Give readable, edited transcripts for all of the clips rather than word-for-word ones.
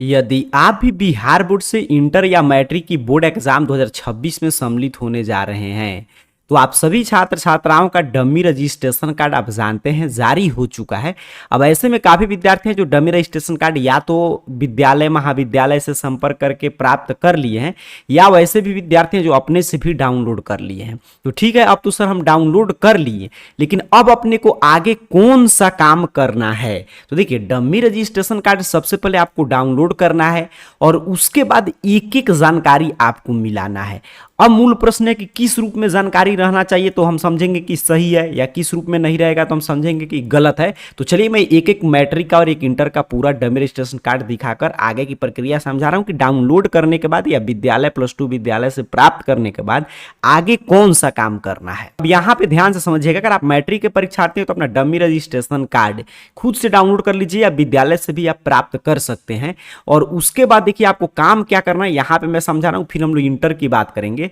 यदि आप भी बिहार बोर्ड से इंटर या मैट्रिक की बोर्ड एग्जाम 2026 में सम्मिलित होने जा रहे हैं, तो आप सभी छात्र छात्राओं का डमी रजिस्ट्रेशन कार्ड आप जानते हैं जारी हो चुका है। अब ऐसे में काफ़ी विद्यार्थी हैं जो डमी रजिस्ट्रेशन कार्ड या तो विद्यालय महाविद्यालय से संपर्क करके प्राप्त कर लिए हैं, या वैसे भी विद्यार्थी हैं जो अपने से भी डाउनलोड कर लिए हैं। तो ठीक है, अब तो सर हम डाउनलोड कर लिए, लेकिन अब अपने को आगे कौन सा काम करना है? तो देखिए, डमी रजिस्ट्रेशन कार्ड सबसे पहले आपको डाउनलोड करना है और उसके बाद एक एक जानकारी आपको मिलाना है। अब मूल प्रश्न है कि किस रूप में जानकारी रहना चाहिए, तो हम समझेंगे कि सही है, या किस रूप में नहीं रहेगा तो हम समझेंगे कि गलत है। तो चलिए मैं एक एक मैट्रिक का और एक इंटर का पूरा डमी रजिस्ट्रेशन कार्ड दिखाकर आगे की प्रक्रिया समझा रहा हूं कि डाउनलोड करने के बाद या विद्यालय प्लस टू विद्यालय से प्राप्त करने के बाद आगे कौन सा काम करना है। अब यहाँ पे ध्यान से समझिएगा, अगर आप मैट्रिक के परीक्षार्थी हो तो अपना डमी रजिस्ट्रेशन कार्ड खुद से डाउनलोड कर लीजिए, या विद्यालय से भी आप प्राप्त कर सकते हैं। और उसके बाद देखिए आपको काम क्या करना है, यहाँ पे मैं समझा रहा हूँ, फिर हम लोग इंटर की बात करेंगे।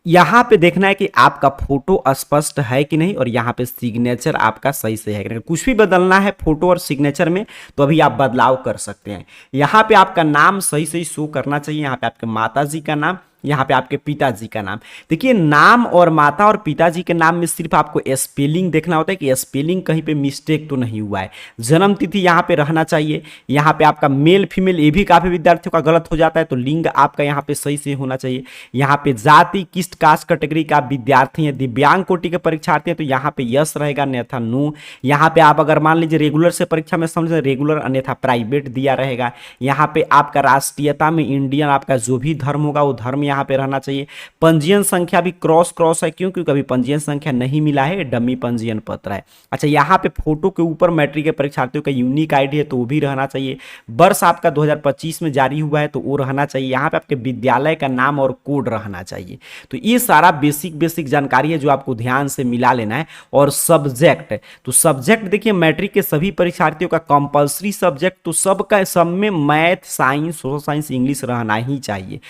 यहां पे देखना है कि आपका फोटो स्पष्ट है कि नहीं, और यहां पे सिग्नेचर आपका सही से है कि नहीं। कुछ भी बदलना है फोटो और सिग्नेचर में तो अभी आप बदलाव कर सकते हैं। यहां पे आपका नाम सही सही शो करना चाहिए, यहां पे आपके माताजी का नाम, यहाँ पे आपके पिताजी का नाम। देखिए, नाम और माता और पिताजी के नाम में सिर्फ आपको स्पेलिंग देखना होता है कि स्पेलिंग कहीं पे मिस्टेक तो नहीं हुआ है। जन्म तिथि यहाँ पे रहना चाहिए। यहाँ पे आपका मेल फीमेल ये भी काफी विद्यार्थियों का गलत हो जाता है, तो लिंग आपका यहाँ पे सही से होना चाहिए। यहाँ पे जाति किस कास्ट कैटेगरी का विद्यार्थी है, दिव्यांग कोटि के परीक्षार्थी हैं तो यहाँ पे यस रहेगा, अन्यथा नो। यहाँ पे आप अगर मान लीजिए रेगुलर से परीक्षा में समझ रेगुलर, अन्यथा प्राइवेट दिया रहेगा। यहाँ पे आपका राष्ट्रीयता में इंडियन, आपका जो भी धर्म होगा वो धर्म यहाँ पे रहना चाहिए। पंजीयन संख्या भी क्रॉस है, क्यों? क्योंकि अभी पंजीयन संख्या नहीं मिला है, डमी पंजीयन पत्र है। अच्छा, यहाँ पे फोटो के ऊपर मैट्रिक के परीक्षार्थियों का यूनिक आईडी है तो वो भी रहना चाहिए। वर्ष आपका 2025 में जारी हुआ है तो वो रहना चाहिए। यहाँ पे आपके विद्यालय का नाम और कोड रहना चाहिए। तो ये सारा बेसिक जानकारी है जो आपको ध्यान से मिला लेना है। और सब्जेक्ट, तो सब्जेक्ट देखिए, मैट्रिक के सभी परीक्षार्थियों का कंपलसरी सब्जेक्ट तो सबका, सब में math, science, social science, English रहना ही चाहिए।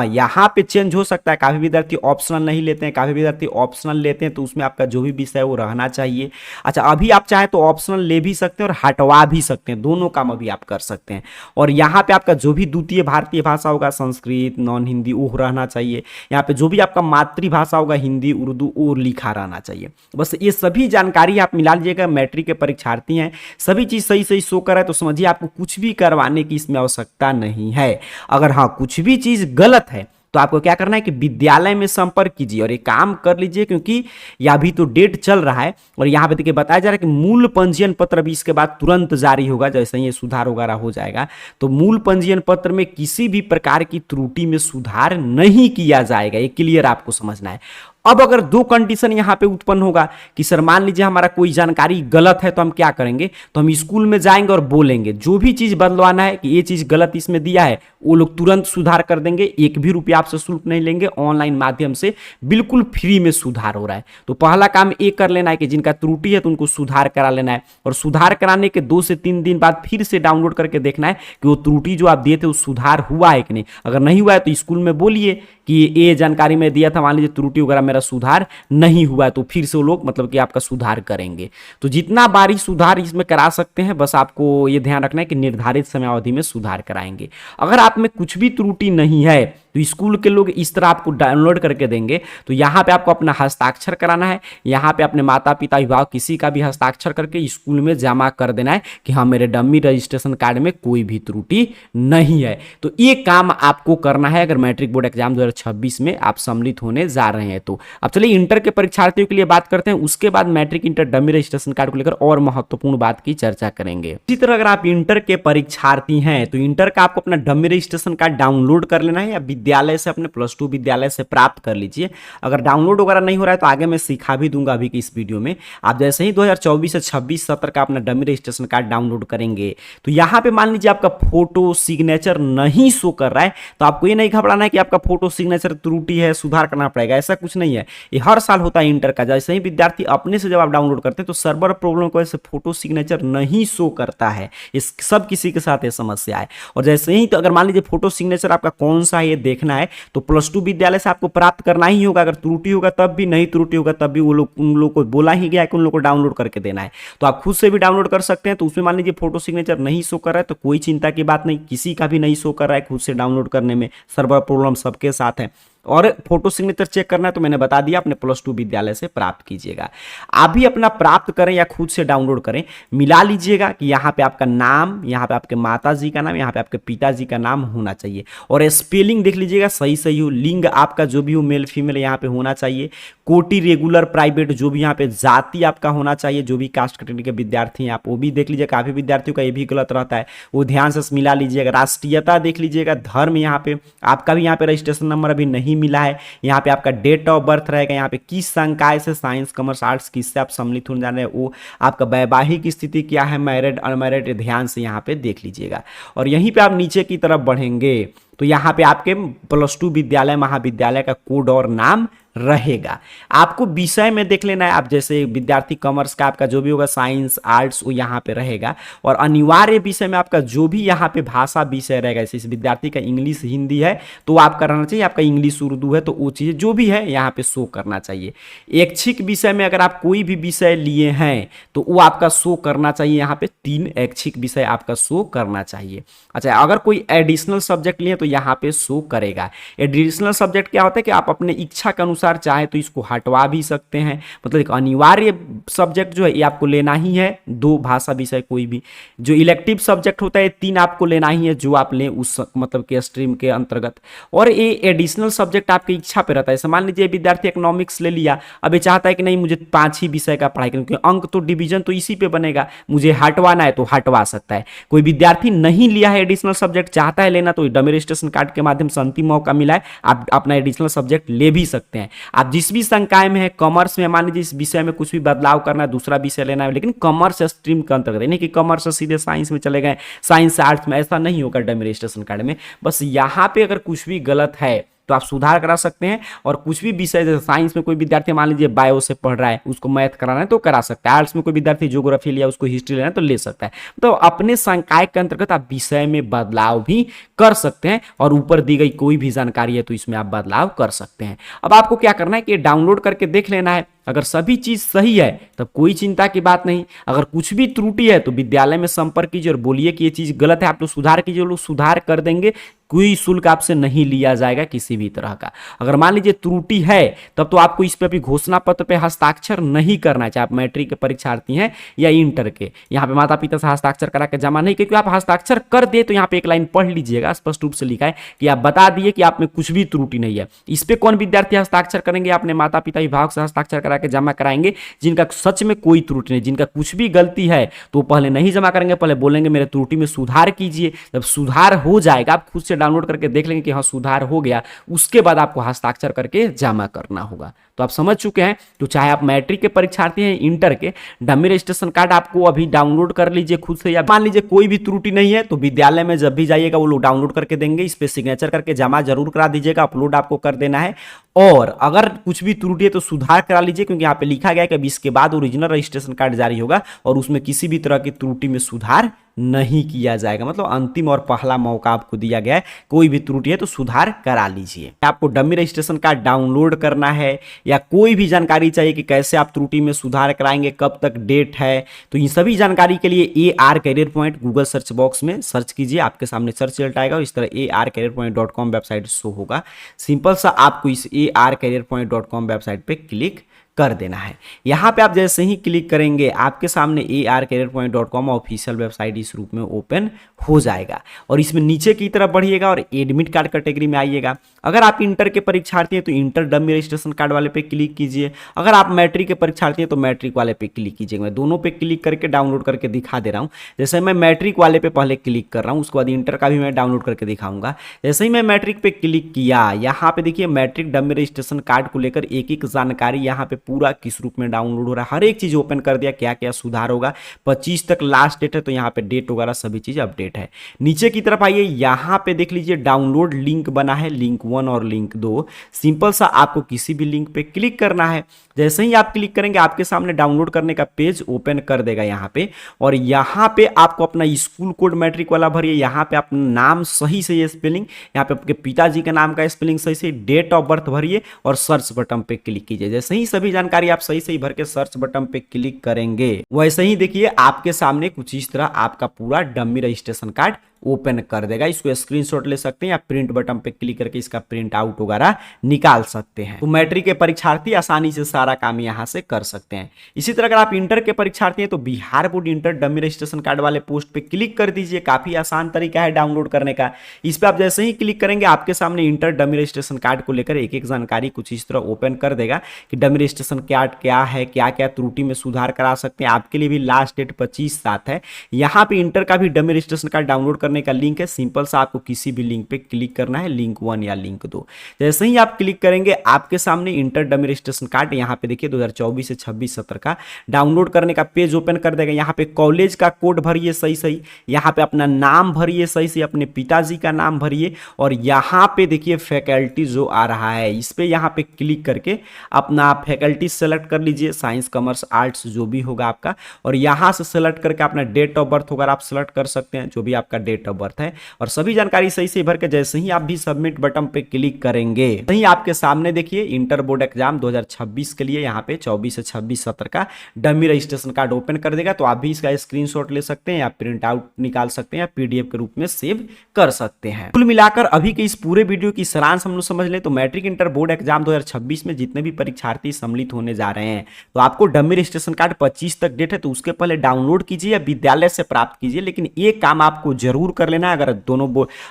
यहाँ पे चेंज हो सकता है, काफी विद्यार्थी ऑप्शनल नहीं लेते हैं, काफी विद्यार्थी ऑप्शनल लेते हैं, तो उसमें आपका जो भी विषय है वो रहना चाहिए। अच्छा, अभी आप चाहे तो ऑप्शनल ले भी सकते हैं और हटवा भी सकते हैं, दोनों काम अभी आप कर सकते हैं। और यहाँ पे आपका जो भी द्वितीय भारतीय भाषा होगा, संस्कृत, नॉन हिंदी, वो रहना चाहिए। यहाँ पे जो भी आपका मातृभाषा होगा, हिंदी, उर्दू, वो लिखा रहना चाहिए। बस ये सभी जानकारी आप मिला लीजिएगा। मैट्रिक के परीक्षार्थी हैं, सभी चीज सही सही शो कर रहा है तो समझिए आपको कुछ भी करवाने की इसमें आवश्यकता नहीं है। अगर हाँ कुछ भी चीज गलत है तो आपको क्या करना है कि विद्यालय में संपर्क कीजिए और एक काम कर लीजिए, क्योंकि यह अभी तो डेट चल रहा है और यहाँ पे देखिए बताया जा रहा है कि मूल पंजीयन पत्र भी इसके बाद तुरंत जारी होगा, जैसे ही ये सुधार वगैरह हो जाएगा। तो मूल पंजीयन पत्र में किसी भी प्रकार की त्रुटि में सुधार नहीं किया जाएगा, ये क्लियर आपको समझना है। अब अगर दो कंडीशन यहां पे उत्पन्न होगा कि सर मान लीजिए हमारा कोई जानकारी गलत है तो हम क्या करेंगे, तो हम स्कूल में जाएंगे और बोलेंगे जो भी चीज बदलवाना है कि ये चीज गलत इसमें दिया है, वो लोग तुरंत सुधार कर देंगे, एक भी रुपया आपसे शुल्क नहीं लेंगे, ऑनलाइन माध्यम से बिल्कुल फ्री में सुधार हो रहा है। तो पहला काम ये कर लेना है कि जिनका त्रुटि है तो उनको सुधार करा लेना है, और सुधार कराने के 2 से 3 दिन बाद फिर से डाउनलोड करके देखना है कि वो त्रुटि जो आप दिए थे वो सुधार हुआ है कि नहीं। अगर नहीं हुआ है तो स्कूल में बोलिए कि ये जानकारी मैं दिया था, मान लीजिए त्रुटि वगैरह मेरा सुधार नहीं हुआ है, तो फिर से वो लोग मतलब कि आपका सुधार करेंगे। तो जितना बारी सुधार इसमें करा सकते हैं, बस आपको ये ध्यान रखना है कि निर्धारित समयावधि में सुधार कराएंगे। अगर आप में कुछ भी त्रुटि नहीं है तो स्कूल के लोग इस तरह आपको डाउनलोड करके देंगे। तो यहाँ पे आपको अपना हस्ताक्षर कराना है, यहाँ पे अपने माता पिता अभिभावक किसी का भी हस्ताक्षर करके स्कूल में जमा कर देना है कि हाँ मेरे डमी रजिस्ट्रेशन कार्ड में कोई भी त्रुटि नहीं है। तो ये काम आपको करना है अगर मैट्रिक बोर्ड एग्जाम 2026 में आप सम्मिलित होने जा रहे हैं तो। अब चलिए इंटर के परीक्षार्थियों के लिए बात करते हैं, उसके बाद matric inter dummy registration card को लेकर और महत्वपूर्ण बात की चर्चा करेंगे। इसी तरह अगर आप इंटर के परीक्षार्थी हैं तो इंटर का आपको अपना डमी रजिस्ट्रेशन कार्ड डाउनलोड कर लेना है, या विद्यालय से अपने +2 विद्यालय से प्राप्त कर लीजिए। अगर डाउनलोड वगैरह नहीं हो रहा है तो आगे मैं सिखा भी दूंगा अभी की इस वीडियो में। आप जैसे ही 2024 से 26 सत्र का अपना डमी रजिस्ट्रेशन कार्ड डाउनलोड करेंगे तो यहाँ पे मान लीजिए आपका फोटो सिग्नेचर नहीं शो कर रहा है, तो आपको ये नहीं घबराना है कि आपका फोटो सिग्नेचर त्रुटि है, सुधार करना पड़ेगा, ऐसा कुछ नहीं है। ये हर साल होता है इंटर का। जैसे ही विद्यार्थी अपने से जब आप डाउनलोड करते हैं तो सर्वर प्रॉब्लम की वजह से फोटो सिग्नेचर नहीं शो करता है, इस सब किसी के साथ ये समस्या है। और जैसे ही तो अगर मान लीजिए फोटो सिग्नेचर आपका कौन सा है ये देखना है तो प्लस टू विद्यालय से आपको प्राप्त करना ही होगा। अगर त्रुटि होगा तब भी, नहीं त्रुटि होगा तब भी, वो लोग उन लोग को बोला ही गया है कि उन लोग को डाउनलोड करके देना है। तो आप खुद से भी डाउनलोड कर सकते हैं। तो उसमें मान लीजिए फोटो सिग्नेचर नहीं शो कर रहा है तो कोई चिंता की बात नहीं, किसी का भी नहीं शो कर रहा है खुद से डाउनलोड करने में, सर्वर प्रॉब्लम सबके साथ है। और फोटो सिग्नेचर चेक करना है तो मैंने बता दिया, अपने प्लस टू विद्यालय से प्राप्त कीजिएगा। आप भी अपना प्राप्त करें या खुद से डाउनलोड करें, मिला लीजिएगा कि यहाँ पे आपका नाम, यहाँ पे आपके माता जी का नाम, यहाँ पे आपके पिताजी का नाम होना चाहिए। और स्पेलिंग देख लीजिएगा सही सही हो, लिंग आपका जो भी हो मेल फीमेल यहाँ पे होना चाहिए, कोटि रेगुलर प्राइवेट जो भी यहाँ पे जाति आपका होना चाहिए, जो भी कास्ट कैटेगरी के विद्यार्थी हैं आप वो भी देख लीजिए। काफी विद्यार्थियों का ये भी गलत रहता है, वो ध्यान से मिला लीजिएगा। राष्ट्रीयता देख लीजिएगा, धर्म यहाँ पे आपका भी यहाँ पे रजिस्ट्रेशन नंबर अभी नहीं मिला है, यहाँ पे आपका डेट ऑफ बर्थ रहेगा, यहाँ पे किस संकाय से, साइंस कॉमर्स आर्ट्स किससे आप सम्मिलित होने जा रहे हैं, वो आपका वैवाहिक स्थिति क्या है, मैरिड अनमैरिड, ध्यान से यहाँ पे देख लीजिएगा। और यहीं पे आप नीचे की तरफ बढ़ेंगे तो यहाँ पे आपके प्लस टू विद्यालय महाविद्यालय का कोड और नाम रहेगा। आपको विषय में देख लेना है, आप जैसे विद्यार्थी कॉमर्स का आपका जो भी होगा, साइंस आर्ट्स, वो यहाँ पे रहेगा। और अनिवार्य विषय में आपका जो भी यहाँ पे भाषा विषय रहेगा, जैसे इस विद्यार्थी का इंग्लिश हिंदी है तो आपका रहना चाहिए, आपका इंग्लिश उर्दू है तो वो चीज़ें जो भी है यहाँ पे शो करना चाहिए। ऐच्छिक विषय में अगर आप कोई भी विषय लिए हैं तो वो आपका शो करना चाहिए, यहाँ पे 3 ऐच्छिक विषय आपका शो करना चाहिए। अच्छा, अगर कोई एडिशनल सब्जेक्ट लिए तो यहाँ पे शो करेगा। एडिशनल सब्जेक्ट क्या होता है कि आप अपने इच्छा के अनुसार चाहे तो इसको हटवा भी सकते हैं, मतलब एक अनिवार्य सब्जेक्ट जो है ये आपको लेना ही है, 2 भाषा विषय कोई भी। जो इलेक्टिव सब्जेक्ट होता है 3 आपको लेना ही है, जो आप लें उस मतलब के स्ट्रीम के अंतर्गत। और ये एडिशनल सब्जेक्ट आपकी इच्छा पे रहता है। मान लीजिए विद्यार्थी इकोनॉमिक्स ले लिया, अब ये चाहता है कि नहीं मुझे 5 ही विषय का पढ़ाई करना, क्योंकि अंक तो डिवीजन तो इसी पे बनेगा, मुझे हटवाना है तो हटवा सकता है। कोई विद्यार्थी नहीं लिया है एडिशनल सब्जेक्ट, चाहता है लेना, तो डमी रजिस्ट्रेशन कार्ड के माध्यम से अंतिम मौका मिला है, आप अपना एडिशनल सब्जेक्ट ले भी सकते हैं। आप जिस भी संकाय में है, कॉमर्स में मान लीजिए इस विषय में कुछ भी बदलाव करना है, दूसरा विषय लेना है, लेकिन कॉमर्स स्ट्रीम के अंतर्गत, नहीं कि कॉमर्स से सीधे साइंस में चले गए, साइंस से आर्ट्स में, ऐसा नहीं होगा डमी रजिस्ट्रेशन कार्ड में। बस यहाँ पे अगर कुछ भी गलत है तो आप सुधार करा सकते हैं। और कुछ भी विषय, जैसे साइंस में कोई विद्यार्थी मान लीजिए बायो से पढ़ रहा है, उसको मैथ कराना है तो करा सकता है। आर्ट्स में कोई विद्यार्थी ज्योग्राफी लिया, उसको हिस्ट्री लेना है तो ले सकता है। तो अपने संकाय के अंतर्गत आप विषय में बदलाव भी कर सकते हैं, और ऊपर दी गई कोई भी जानकारी है तो इसमें आप बदलाव कर सकते हैं। अब आपको क्या करना है कि डाउनलोड करके देख लेना है। अगर सभी चीज सही है तब कोई चिंता की बात नहीं, अगर कुछ भी त्रुटि है तो विद्यालय में संपर्क कीजिए और बोलिए कि ये चीज गलत है, आप लोग सुधार कीजिए, लोग सुधार कर देंगे, कोई शुल्क आपसे नहीं लिया जाएगा किसी भी तरह का। अगर मान लीजिए त्रुटि है तब तो आपको इस पे भी घोषणा पत्र पे हस्ताक्षर नहीं करना है, चाहे आप मैट्रिक के परीक्षार्थी हैं या इंटर के। यहाँ पे माता पिता से हस्ताक्षर करा के जमा नहीं, क्योंकि आप हस्ताक्षर कर दे तो यहाँ पे एक लाइन पढ़ लीजिएगा, स्पष्ट रूप से लिखा है कि आप बता दिए कि आप में कुछ भी त्रुटि नहीं है। इस पे कौन विद्यार्थी हस्ताक्षर करेंगे? अपने माता पिता विभाग से हस्ताक्षर करा के जमा कराएंगे, जिनका सच में कोई त्रुटि नहीं, जिनका कुछ भी गलती है तो पहले नहीं जमा करेंगे, पहले बोलेंगे मेरे त्रुटि में सुधार कीजिए। जब सुधार हो जाएगा, आप खुद से डाउनलोड करके देख लेंगे कि हाँ सुधार हो गया, उसके बाद आपको हस्ताक्षर करके जमा करना होगा। तो आप समझ चुके हैं। तो चाहे आप मैट्रिक के परीक्षार्थी हैं, इंटर के, डमी रजिस्ट्रेशन कार्ड आपको अभी डाउनलोड कर लीजिए खुद से, या मान लीजिए कोई भी त्रुटि नहीं है तो विद्यालय में जब भी जाइएगा वो लोग डाउनलोड करके देंगे, इस पे सिग्नेचर करके जमा जरूर करा दीजिएगा, अपलोड आपको कर देना है। और अगर कुछ भी त्रुटि है तो सुधार करा लीजिए, क्योंकि यहाँ पे लिखा गया है कि अब इसके बाद ओरिजिनल रजिस्ट्रेशन कार्ड जारी होगा और उसमें किसी भी तरह की त्रुटि में सुधार नहीं किया जाएगा। मतलब अंतिम और पहला मौका आपको दिया गया है, कोई भी त्रुटि है तो सुधार करा लीजिए। आपको डमी रजिस्ट्रेशन कार्ड डाउनलोड करना है या कोई भी जानकारी चाहिए कि कैसे आप त्रुटि में सुधार कराएंगे, कब तक डेट है, तो इन सभी जानकारी के लिए AR career point Google search box में सर्च कीजिए, आपके सामने सर्च रिजल्ट आएगा और इस तरह arcareerpoint.com वेबसाइट शो होगा। सिंपल सा आपको इस arcareerpoint.com वेबसाइट पे क्लिक कर देना है। यहाँ पे आप जैसे ही क्लिक करेंगे आपके सामने arcareerpoint.com ऑफिशियल वेबसाइट इस रूप में ओपन हो जाएगा, और इसमें नीचे की तरफ बढ़िएगा और एडमिट कार्ड कैटेगरी में आइएगा। अगर आप इंटर के परीक्षार्थी हैं तो इंटर डमी रजिस्ट्रेशन कार्ड वाले पे क्लिक कीजिए, अगर आप मैट्रिक के परीक्षार्थी हैं तो मैट्रिक वाले पे क्लिक कीजिएगा। मैं दोनों पे क्लिक करके डाउनलोड करके दिखा दे रहा हूँ। जैसे मैं मैट्रिक वाले पे पहले क्लिक कर रहा हूँ, उसके बाद इंटर का भी मैं डाउनलोड करके दिखाऊंगा। जैसे ही मैं मैट्रिक पे क्लिक किया, यहाँ पे देखिए मैट्रिक डमी रजिस्ट्रेशन कार्ड को लेकर एक एक जानकारी यहाँ पे पूरा किस रूप में डाउनलोड हो रहा है, हर एक चीज ओपन कर दिया, क्या क्या सुधार होगा। 25 तक लास्ट डेट है, तो यहाँ पे डेट वगैरह सभी चीज अपडेट है। नीचे की तरफ आइए, यहाँ पे देख लीजिए डाउनलोड लिंक बना है, लिंक 1 और लिंक 2। सिंपल सा आपको किसी भी लिंक पे क्लिक करना है। जैसे ही आप क्लिक करेंगे आपके सामने डाउनलोड करने का पेज ओपन कर देगा यहाँ पे, और यहाँ पे आपको अपना स्कूल कोड मैट्रिक वाला भरिए। यहाँ पे अपना नाम सही से स्पेलिंग, यहाँ पे आपके पिताजी के नाम का स्पेलिंग सही से, डेट ऑफ बर्थ भरिए और सर्च बटन पे क्लिक कीजिए। जैसे ही सभी जानकारी आप सही सही भर के सर्च बटन पे क्लिक करेंगे, वैसे ही देखिए आपके सामने कुछ इस तरह आपका पूरा डमी रजिस्ट्रेशन कार्ड ओपन कर देगा। इसको स्क्रीनशॉट ले सकते हैं या प्रिंट बटन पे क्लिक करके इसका प्रिंट आउट वगैरह निकाल सकते हैं। तो मैट्रिक के परीक्षार्थी आसानी से सारा काम यहां से कर सकते हैं। इसी तरह अगर आप इंटर के परीक्षार्थी हैं तो Bihar board inter dummy registration card वाले पोस्ट पे क्लिक कर दीजिए। काफी आसान तरीका है डाउनलोड करने का। इस पे आप जैसे ही क्लिक करेंगे आपके सामने इंटर डमी रजिस्ट्रेशन कार्ड को लेकर एक एक जानकारी कुछ इस तरह ओपन कर देगा कि डमी रजिस्ट्रेशन कार्ड क्या है, क्या क्या त्रुटि में सुधार करा सकते हैं। आपके लिए भी लास्ट डेट 25/7 है। यहाँ पे इंटर का भी डमी रजिस्ट्रेशन कार्ड डाउनलोड करने का लिंक है। सिंपल सा आपको किसी भी लिंक पे क्लिक करना है, लिंक 1 या लिंक 2। जैसे ही आप क्लिक करेंगे आपके सामने इंटर डमी रजिस्ट्रेशन कार्ड यहाँ पे देखिए 2024 से 26-17 का डाउनलोड करने का पेज ओपन कर देगा। यहाँ पे कॉलेज का कोड भरिए सही सही, यहाँ पे अपना नाम भरिए सही से, अपने पिताजी का नाम भरिए, और यहाँ पे देखिए फैकल्टी जो आ रहा है इस पे यहाँ पे क्लिक करके अपना फैकल्टी सेलेक्ट कर लीजिए, साइंस कॉमर्स आर्ट्स जो भी होगा आपका, और यहाँ से सेलेक्ट करके अपना डेट ऑफ बर्थ वगैरह आप सेलेक्ट कर सकते हैं, जो भी आपका डेट ऑफ बर्थ है, और सभी जानकारी सही से भर के जैसे ही आप भी सबमिट बटन पे क्लिक करेंगे वहीं आपके सामने देखिए इंटर बोर्ड एग्जाम 2026 के लिए यहाँ पे 24 से 26-17 का डमी रजिस्ट्रेशन कार्ड ओपन कर देगा। तो आप भी इसका स्क्रीनशॉट ले सकते हैं या प्रिंट आउट निकाल सकते हैं या पीडीएफ के रूप में सेव कर सकते हैं। कुल मिलाकर अभी के इस पूरे वीडियो की सारांश हम लोग समझ लें तो मैट्रिक इंटर बोर्ड एग्जाम 2026 में जितने भी परीक्षार्थी सम्मिलित होने जा रहे हैं तो आपको डमी रजिस्ट्रेशन कार्ड 25 तक डेट है, तो उसके पहले डाउनलोड कीजिए या विद्यालय से प्राप्त कीजिए। लेकिन एक काम आपको जरूर कर लेना है,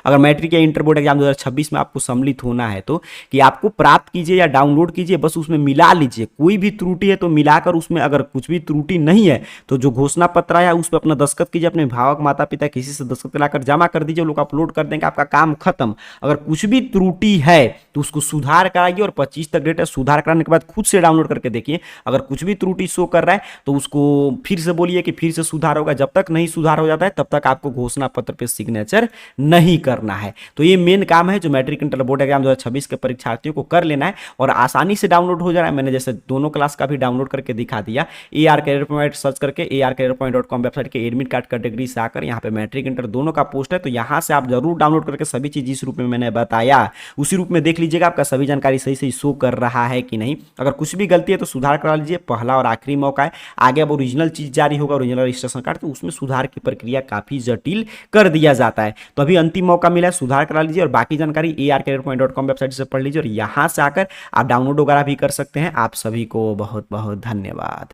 अगर मैट्रिक या इंटर बोर्ड एग्जाम 2026 में आपको सम्मिलित होना है तो कि आपको प्राप्त कीजिए या डाउनलोड कीजिए, बस उसमें मिला लीजिए। कोई भी त्रुटि है तो मिलाकर उसमें, अगर कुछ भी त्रुटि नहीं है तो जो घोषणा पत्र आया उस पर अपना दस्तखत कीजिए, अपने अभिभावक माता पिता किसी से दस्तखत लाकर जमा कर दीजिए, लोग अपलोड कर देंगे, आपका काम खत्म। अगर कुछ भी त्रुटि है तो उसको सुधार कराइए, और 25 तक डेट है, सुधार कराने के बाद खुद से डाउनलोड करके देखिए। अगर कुछ भी त्रुटि शो कर रहा है तो उसको फिर से बोलिए कि फिर से सुधार होगा। जब तक नहीं सुधार हो जाता है तब तक आपको घोषणा पत्र पे सिग्नेचर नहीं करना है। तो ये मेन काम है जो मैट्रिक इंटर बोर्ड एग्जाम 2026 के परीक्षार्थियों को कर लेना है, और आसानी से डाउनलोड हो जा रहा है। मैंने जैसे दोनों क्लास का भी डाउनलोड करके दिखा दिया। AR कैरियर पॉइंट सर्च करके arcareerpoint.com वेबसाइट के एडमिट कार्ड कैटेगरी से आकर यहाँ पे मैट्रिक इंटर दोनों का पोस्ट है, तो यहाँ से आप जरूर डाउनलोड करके सभी चीज जिस रूप में मैंने बताया उसी रूप में देख लीजिएगा आपका सभी जानकारी सही सही शो कर रहा है कि नहीं। अगर कुछ भी गलती है तो सुधार करा लीजिए, पहला और आखिरी मौका है। आगे अब ओरिजिनल चीज जारी होगा, ओरिजिनल रजिस्ट्रेशन कार्ड, तो उसमें सुधार की प्रक्रिया काफी जटिल कर दिया जाता है। तो अभी अंतिम मौका मिला है, सुधार करा लीजिए, और बाकी जानकारी arcareerpoint.com वेबसाइट से पढ़ लीजिए, और यहां से आकर आप डाउनलोड वगैरह भी कर सकते हैं। आप सभी को बहुत बहुत धन्यवाद।